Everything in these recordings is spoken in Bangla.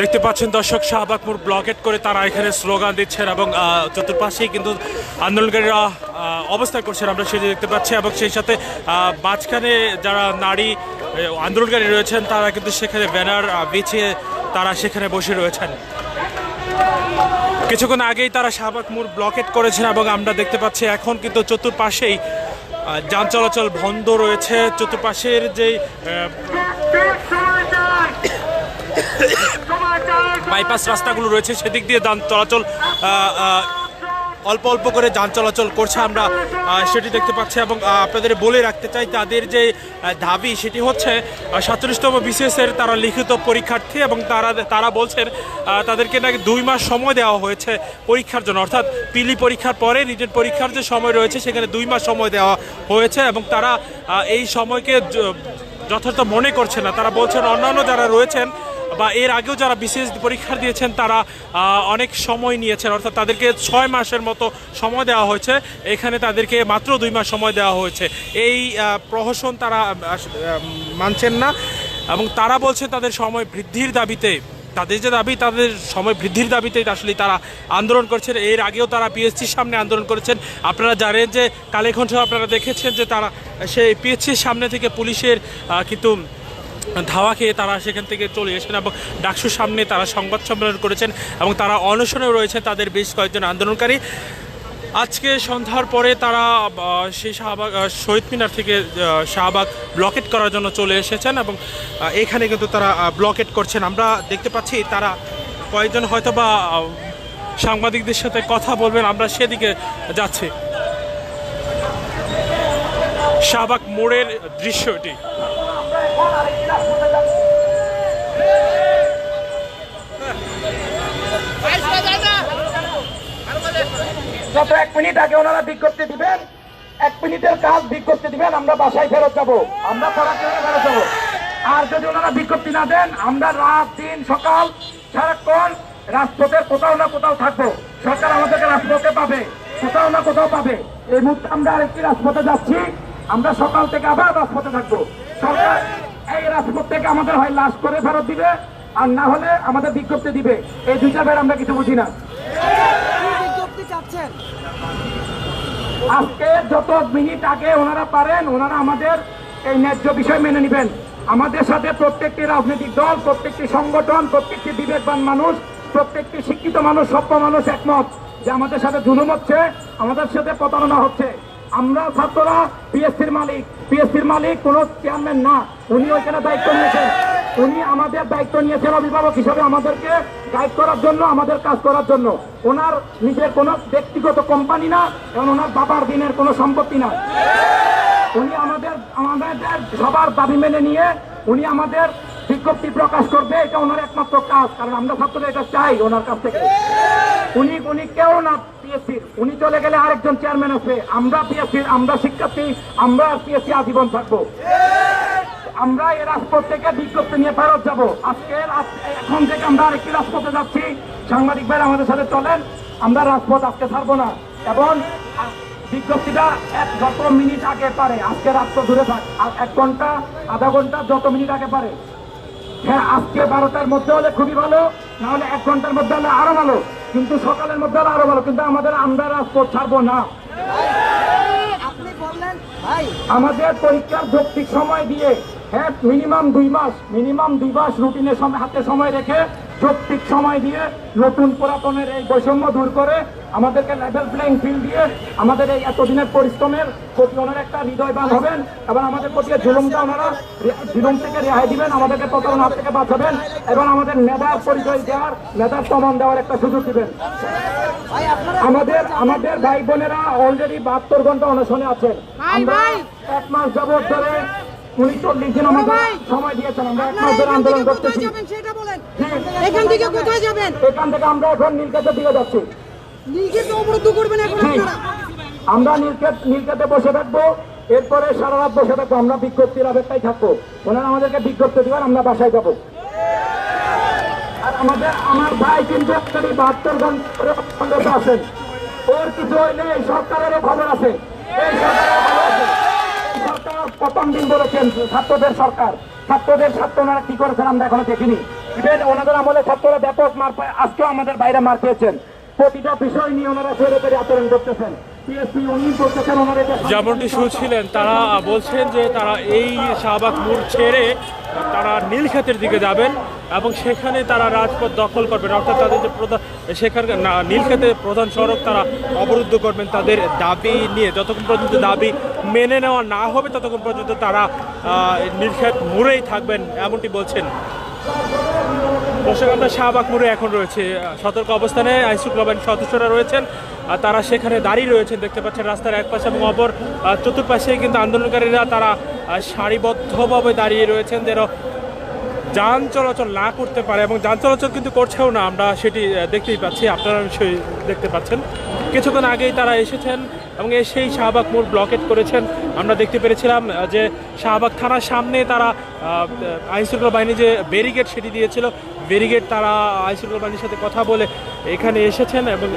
দেখতে পাচ্ছেন দর্শক, শাহবাগ মোড় ব্লকেট করে তারা এখানে স্লোগান দিচ্ছেন এবং চতুর্পাশেই কিন্তু আন্দোলনকারীরা অবস্থান করছেন, আমরা সেটি দেখতে পাচ্ছি। এবং সেই সাথে মাঝখানে যারা নারী আন্দোলনকারী রয়েছেন তারা কিন্তু সেখানে ব্যানার বিছিয়ে তারা সেখানে বসে রয়েছেন। কিছুক্ষণ আগেই তারা শাহবাগ মোড় ব্লকেট করেছেন এবং আমরা দেখতে পাচ্ছি এখন কিন্তু চতুর্পাশেই যান চলাচল বন্ধ রয়েছে। চতুর্পাশের যে বাইপাস রাস্তাগুলো রয়েছে সেদিক দিয়ে যান চলাচল অল্প অল্প করে যান চলাচল করছে, আমরা সেটি দেখতে পাচ্ছি। এবং আপনাদের বলে রাখতে চাই তাদের যে দাবি সেটি হচ্ছে 47তম বিসিএসের তারা লিখিত পরীক্ষার্থী এবং তারা বলছেন তাদেরকে নাকি 2 মাস সময় দেওয়া হয়েছে পরীক্ষার জন্য, অর্থাৎ পিলি পরীক্ষার পরে রিটেন পরীক্ষার যে সময় রয়েছে সেখানে 2 মাস সময় দেওয়া হয়েছে এবং তারা এই সময়কে যথার্থ মনে করছে না। তারা বলছেন অন্যান্য যারা রয়েছেন বা এর আগেও যারা বিসিএস পরীক্ষা দিয়েছেন তারা অনেক সময় নিয়েছেন, অর্থাৎ তাদেরকে 6 মাসের মতো সময় দেওয়া হয়েছে, এখানে তাদেরকে মাত্র 2 মাস সময় দেওয়া হয়েছে। এই প্রহসন তারা মানছেন না এবং তারা বলছে তাদের সময় বৃদ্ধির দাবিতে, তাদের যে দাবি তাদের সময় বৃদ্ধির দাবিতে আসলে তারা আন্দোলন করছেন। এর আগেও তারা পিএসসির সামনে আন্দোলন করেছেন। আপনারা জানেন যে কালেকণ্ঠ আপনারা দেখেছেন যে তারা সেই পিএসসির সামনে থেকে পুলিশের কিন্তু ধাওয়া খেয়ে তারা সেখান থেকে চলে এসেছেন এবং ডাকসুর সামনে তারা সংবাদ সম্মেলন করেছেন এবং তারা অনশনেও রয়েছেন তাদের বেশ কয়েকজন আন্দোলনকারী। আজকে সন্ধ্যার পরে তারা সেই শাহবাগ শহীদ মিনার থেকে শাহবাগ ব্লকেট করার জন্য চলে এসেছেন এবং এখানে কিন্তু তারা ব্লকেট করছেন। আমরা দেখতে পাচ্ছি তারা কয়েকজন হয়তো বা সাংবাদিকদের সাথে কথা বলবেন, আমরা সেদিকে যাচ্ছি। শাহবাগ মোড়ের দৃশ্য এটি। যত 1 মিনিট আগে ওনারা বিজ্ঞপ্তি দিবেন, 1 মিনিটের কাজ বিজ্ঞপ্তি দিবেন, আমরা বাসায় ফেরত যাবো, আমরা পড়াশোনা ফেরত যাবো। আর যদি ওনারা বিজ্ঞপ্তি না দেন আমরা রাত দিন সকাল সারাক্ষণ রাজপথের কোথাও না কোথাও থাকবো। সরকার আমাদেরকে রাজপথে পাবে, কোথাও না কোথাও পাবে। এই মুহূর্তে আমরা আরেকটি রাজপথে যাচ্ছি, আমরা সকাল থেকে আবার রাজপথে থাকবো। সরকার এই রাজপথ থেকে আমাদের হয় লাশ করে ফেরত দিবে আর না হলে আমাদের বিজ্ঞপ্তি দিবে। এই দুইটা বের আমরা কিছু বুঝি না। আজকে যত মিনিট আগে ওনারা পারেন ওনারা আমাদের এই ন্যায্য বিষয় মেনে নেবেন। আমাদের সাথে প্রত্যেকটি রাজনৈতিক দল, প্রত্যেকটি সংগঠন, প্রত্যেকটি বিবেকবান মানুষ, প্রত্যেকটি শিক্ষিত মানুষ, সভ্য মানুষ একমত যে আমাদের সাথে জুলুম হচ্ছে, আমাদের সাথে প্রতারণা হচ্ছে। আমরা ছাত্ররা পিএসসির মালিক কোনো চেয়ারম্যান না, উনি ওইখানে দায়িত্ব নিয়েছেন, উনি আমাদের দায়িত্ব নিয়েছেন অভিভাবক হিসাবে আমাদেরকে গাইড করার জন্য, আমাদের কাজ করার জন্য। ওনার নিজের কোনো ব্যক্তিগত কোম্পানি না এবং ওনার বাবার দিনের কোনো সম্পত্তি না। উনি আমাদের সবার দাবি মেনে নিয়ে উনি আমাদের বিজ্ঞপ্তি প্রকাশ করবে, এটা ওনার একমাত্র কাজ। কারণ আমরা ছাত্ররা এটা চাই ওনার কাছ থেকে। উনি কেউ না পিএসসির, উনি চলে গেলে আরেকজন চেয়ারম্যান আসবে। আমরা পিএসসির, আমরা শিক্ষার্থী, আমরা পিএসসি আজীবন থাকবো। আমরা এই রাজপথ থেকে বিজ্ঞপ্তি নিয়ে ফেরত যাবো। এখন থেকে আমরা আরেকটি রাজপথে যাচ্ছি। সাংবাদিক ভাই আমাদের সাথে চলেন, আমরা রাজপথ আজকে ছাড়বো না এবং বিজ্ঞপ্তিটা যত মিনিট আগে পারে, আজকে রাত দূরে থাক, 1 ঘন্টা আধা ঘন্টা যত মিনিট আগে পারে। হ্যাঁ, আজকে 12টার মধ্যে হলে খুবই ভালো, না হলে 1 ঘন্টার মধ্যে হলে আরো ভালো, কিন্তু সকালের মধ্যে হলে আরো ভালো। কিন্তু আমরা রাজপথ ছাড়বো না। আমাদের পরীক্ষার যৌক্তিক সময় দিয়ে, হ্যাঁ মিনিমাম 2 মাস রুটিনের হাতে সময় রেখে যৌক্তিক সময় দিয়ে নতুন পুরাতনের এই বৈষম্য দূর করে আমাদেরকে লেভেল প্লেইং ফিল্ড দিয়ে আমাদের এই এতদিনের পরিশ্রমের প্রতি ওনারা একটা হৃদয়বান হবেন এবং আমাদের প্রতি জুলুম থেকে রেহাই দিবেন, আমাদেরকে প্রতারণা হাত থেকে বাঁচাবেন এবং আমাদের মেধার পরিচয় দেওয়ার, মেধার প্রমাণ দেওয়ার একটা সুযোগ দিবেন। আমাদের ভাই বোনেরা অলরেডি 72 ঘন্টা অনশনে আছেন। আমরা 1 মাস যাবত ধরে 39 দিন আমাদের সময় দিয়েছেন, আমরা 1 মাস ধরে আন্দোলন করতেছি। এখান থেকে কোথায় যাবেন? এখান থেকে আমরা এখন নীলক্ষেতের দিকে যাচ্ছি। নীলক্ষেত অবরোধ করবেন এখন আপনারা? আমরা নীলক্ষেতে বসে থাকবো, এরপরে সারা রাত বসে থাকবো, আমরা বিজ্ঞপ্তির অপেক্ষায় থাকবো। ওনারা আমাদেরকে বিজ্ঞপ্তি দিবেন, আমরা বাসায় যাবো। আর আমার ভাই কিন্তু 72 ঘন্টা আছেন, ওর কিছু হইলে এই সরকারেরও খবর আছে। এই সরকার প্রথম দিন বলেছেন ছাত্রদের সরকার, ছাত্রদের ছাত্র ওনারা কি করেছেন আমরা এখনো দেখিনি। ইভেন ওনাদের আমলে ছাত্ররা ব্যাপক মার পায়, আজকেও আমাদের বাইরে মার খেয়েছেন। প্রতিটা বিষয় নিয়ে ওনারা সরকারি আচরণ করতেছেন। টিএসপি উনি বলতেছেন ওনারা যেমনটি শুনছিলেন, তারা বলছেন যে তারা এই শাহবাগ মোড় ছেড়ে তারা নীলক্ষেতের দিকে যাবেন এবং সেখানে তারা রাজপথ দখল করবেন, অর্থাৎ তাদের যে প্রধান সেখানকার নীলক্ষেতের প্রধান সড়ক তারা অবরুদ্ধ করবেন তাদের দাবি নিয়ে। যতক্ষণ পর্যন্ত দাবি মেনে নেওয়া না হবে ততক্ষণ পর্যন্ত তারা নীলক্ষেত মোড়েই থাকবেন, এমনটি বলছেন। দর্শক, আমরা শাহবাগ মোড়ে এখন রয়েছে, সতর্ক অবস্থানে আইনশৃঙ্খলা বাহিনীর সদস্যরা রয়েছেন, তারা সেখানে দাঁড়িয়ে রয়েছেন দেখতে পাচ্ছেন রাস্তার এক পাশে, এবং অপর চতুর্পাশে কিন্তু আন্দোলনকারীরা তারা সারিবদ্ধভাবে দাঁড়িয়ে রয়েছেন যেন যান চলাচল না করতে পারে, এবং যান চলাচল কিন্তু করছেও না, আমরা সেটি দেখতেই পাচ্ছি, আপনারা নিশ্চয়ই দেখতে পাচ্ছেন। কিছুক্ষণ আগেই তারা এসেছেন এবং এসেই শাহবাগ মোড় ব্লকেট করেছেন। আমরা দেখতে পেরেছিলাম যে শাহবাগ থানার সামনে তারা আইনশৃঙ্খলা বাহিনী যে ব্যারিকেড সেটি দিয়েছিল, ব্যারিকেড তারা আইনশৃঙ্খলা বাহিনীর সাথে কথা বলে এখানে এসেছেন, এবং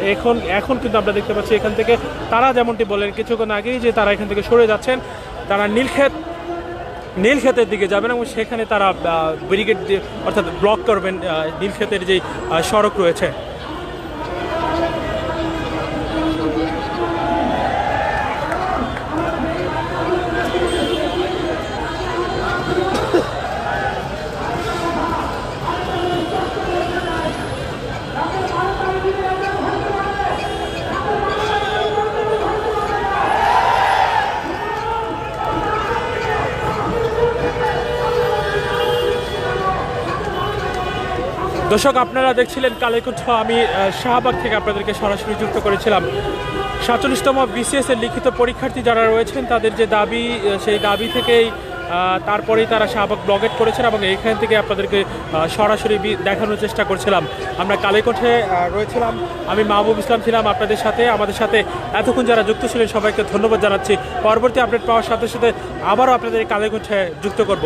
এখন কিন্তু আমরা দেখতে পাচ্ছি এখান থেকে তারা যেমনটি বলেন কিছুক্ষণ আগেই যে তারা এখান থেকে সরে যাচ্ছেন, তারা নীলক্ষেতের দিকে যাবেন এবং সেখানে তারা ব্যারিকেড অর্থাৎ ব্লক করবেন নীলক্ষেতের যে সড়ক রয়েছে। দর্শক, আপনারা দেখছিলেন কালের কণ্ঠ। আমি শাহবাগ থেকে আপনাদেরকে সরাসরি যুক্ত করেছিলাম। 47তম BCS এর লিখিত পরীক্ষার্থী যারা রয়েছেন তাদের যে দাবি, সেই দাবি থেকেই তারপরেই তারা শাহবাগ ব্লকেট করেছেন এবং এইখান থেকে আপনাদেরকে সরাসরি দেখানোর চেষ্টা করছিলাম। আমরা কালের কণ্ঠে রয়েছিলাম, আমি মাহবুব ইসলাম ছিলাম আপনাদের সাথে। আমাদের সাথে এতক্ষণ যারা যুক্ত ছিলেন সবাইকে ধন্যবাদ জানাচ্ছি। পরবর্তী আপডেট পাওয়ার সাথে সাথে আবারও আপনাদের কালের কণ্ঠে যুক্ত করব।